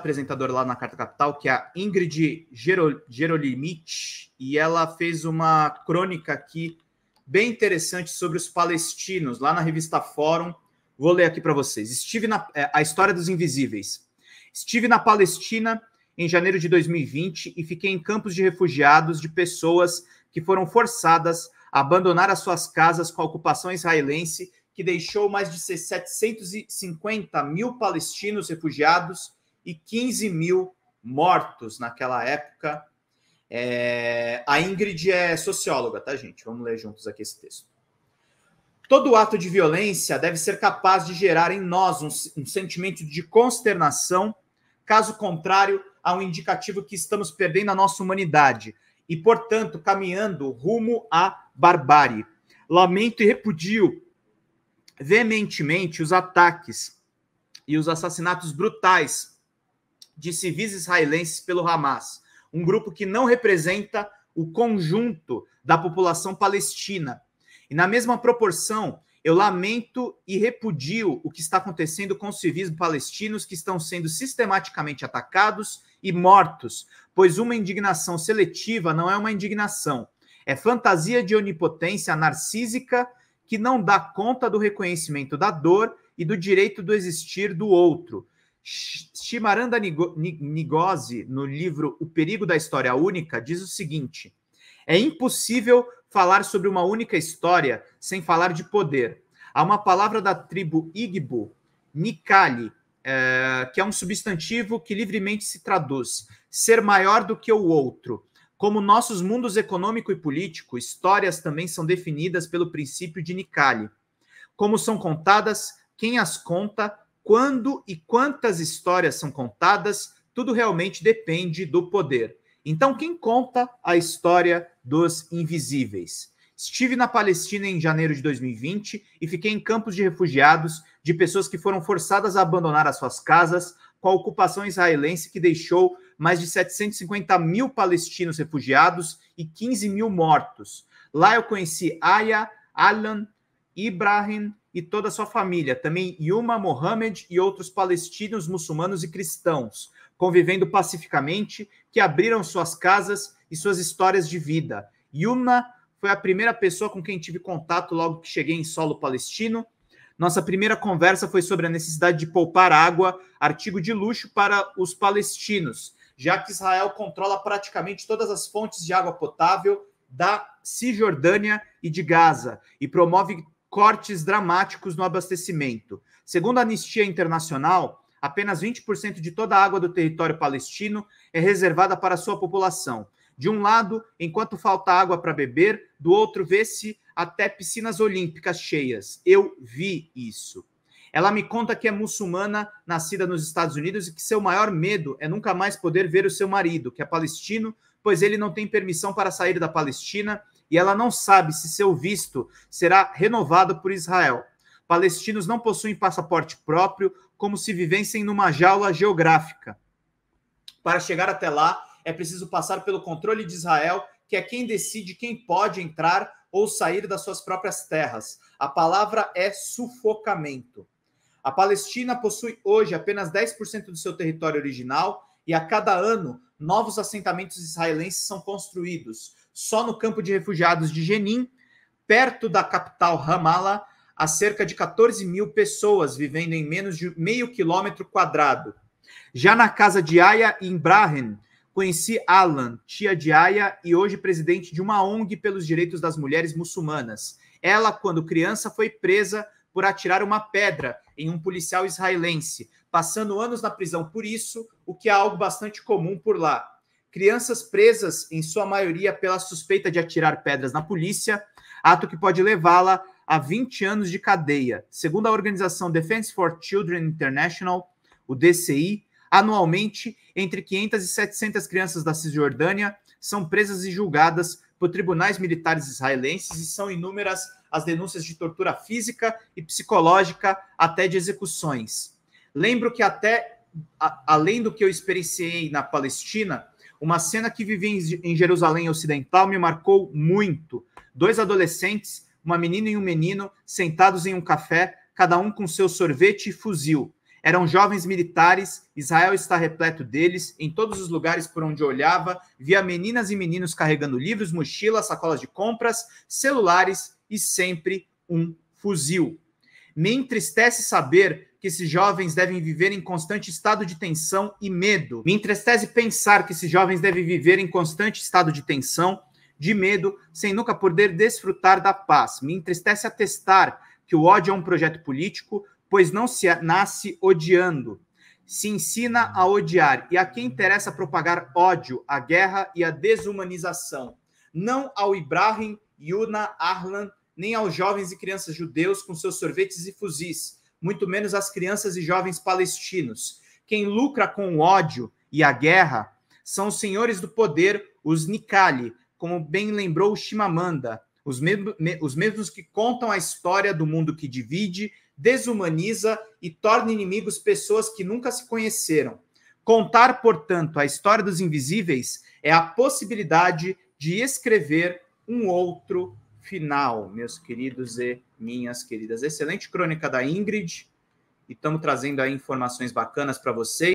apresentadora lá na Carta Capital, que é a Ingrid Gerolimit, e ela fez uma crônica aqui bem interessante sobre os palestinos, lá na revista Fórum. Vou ler aqui para vocês. A história dos invisíveis. Estive na Palestina em janeiro de 2020 e fiquei em campos de refugiados de pessoas que foram forçadas a abandonar as suas casas com a ocupação israelense, que deixou mais de 750 mil palestinos refugiados e 15 mil mortos naquela época. A Ingrid é socióloga, tá, gente? Vamos ler juntos aqui esse texto. Todo ato de violência deve ser capaz de gerar em nós um sentimento de consternação. Caso contrário, há um indicativo que estamos perdendo a nossa humanidade e, portanto, caminhando rumo à barbárie. Lamento e repudio veementemente os ataques e os assassinatos brutais de civis israelenses pelo Hamas, um grupo que não representa o conjunto da população palestina. E, na mesma proporção, eu lamento e repudio o que está acontecendo com os civis palestinos que estão sendo sistematicamente atacados e mortos, pois uma indignação seletiva não é uma indignação. É fantasia de onipotência narcísica que não dá conta do reconhecimento da dor e do direito do existir do outro. Shimaranda Ngozi, no livro O Perigo da História Única, diz o seguinte: é impossível falar sobre uma única história sem falar de poder. Há uma palavra da tribo Igbo, Nikali, que é um substantivo que livremente se traduz ser maior do que o outro. Como nossos mundos econômico e político, histórias também são definidas pelo princípio de Nikali. Como são contadas, quem as conta, quando e quantas histórias são contadas, tudo realmente depende do poder. Então, quem conta a história dos invisíveis? Estive na Palestina em janeiro de 2020 e fiquei em campos de refugiados de pessoas que foram forçadas a abandonar as suas casas com a ocupação israelense que deixou mais de 750 mil palestinos refugiados e 15 mil mortos. Lá eu conheci Aya, Alan, Ibrahim e toda a sua família, também Yuma, Mohamed e outros palestinos, muçulmanos e cristãos, convivendo pacificamente, que abriram suas casas e suas histórias de vida. Yuma foi a primeira pessoa com quem tive contato logo que cheguei em solo palestino. Nossa primeira conversa foi sobre a necessidade de poupar água, artigo de luxo para os palestinos, já que Israel controla praticamente todas as fontes de água potável da Cisjordânia e de Gaza e promove cortes dramáticos no abastecimento. Segundo a Anistia Internacional, apenas 20% de toda a água do território palestino é reservada para a sua população. De um lado, enquanto falta água para beber, do outro vê-se até piscinas olímpicas cheias. Eu vi isso. Ela me conta que é muçulmana, nascida nos Estados Unidos, e que seu maior medo é nunca mais poder ver o seu marido, que é palestino, pois ele não tem permissão para sair da Palestina e ela não sabe se seu visto será renovado por Israel. Palestinos não possuem passaporte próprio, como se vivessem numa jaula geográfica. Para chegar até lá, é preciso passar pelo controle de Israel, que é quem decide quem pode entrar ou sair das suas próprias terras. A palavra é sufocamento. A Palestina possui hoje apenas 10% do seu território original e a cada ano novos assentamentos israelenses são construídos. Só no campo de refugiados de Jenin, perto da capital Ramallah, há cerca de 14 mil pessoas vivendo em menos de meio quilômetro quadrado. Já na casa de Aya e Ibrahim, conheci Alan, tia de Aya e hoje presidente de uma ONG pelos direitos das mulheres muçulmanas. Ela, quando criança, foi presa por atirar uma pedra em um policial israelense, passando anos na prisão por isso, o que é algo bastante comum por lá. Crianças presas, em sua maioria, pela suspeita de atirar pedras na polícia, ato que pode levá-la a 20 anos de cadeia. Segundo a organização Defense for Children International, o DCI, anualmente, entre 500 e 700 crianças da Cisjordânia são presas e julgadas por tribunais militares israelenses e são inúmeras as denúncias de tortura física e psicológica, até de execuções. Lembro que além do que eu experienciei na Palestina, uma cena que vivi em Jerusalém Ocidental me marcou muito. 2 adolescentes, uma menina e um menino, sentados em um café, cada um com seu sorvete e fuzil. Eram jovens militares, Israel está repleto deles, em todos os lugares por onde olhava, via meninas e meninos carregando livros, mochilas, sacolas de compras, celulares e sempre um fuzil. Me entristece saber que esses jovens devem viver em constante estado de tensão e medo. Me entristece pensar que esses jovens devem viver em constante estado de tensão, de medo, sem nunca poder desfrutar da paz. Me entristece atestar que o ódio é um projeto político, pois não se nasce odiando. Se ensina a odiar. E a quem interessa propagar ódio, a guerra e a desumanização. Não ao Ibrahim, Yuna, Arlan, nem aos jovens e crianças judeus com seus sorvetes e fuzis, muito menos às crianças e jovens palestinos. Quem lucra com o ódio e a guerra são os senhores do poder, os Nikali, como bem lembrou o Chimamanda, os mesmos que contam a história do mundo que divide, desumaniza e torna inimigos pessoas que nunca se conheceram. Contar, portanto, a história dos invisíveis é a possibilidade de escrever um outro final, meus queridos e minhas queridas. Excelente crônica da Ingrid, e estamos trazendo aí informações bacanas para vocês.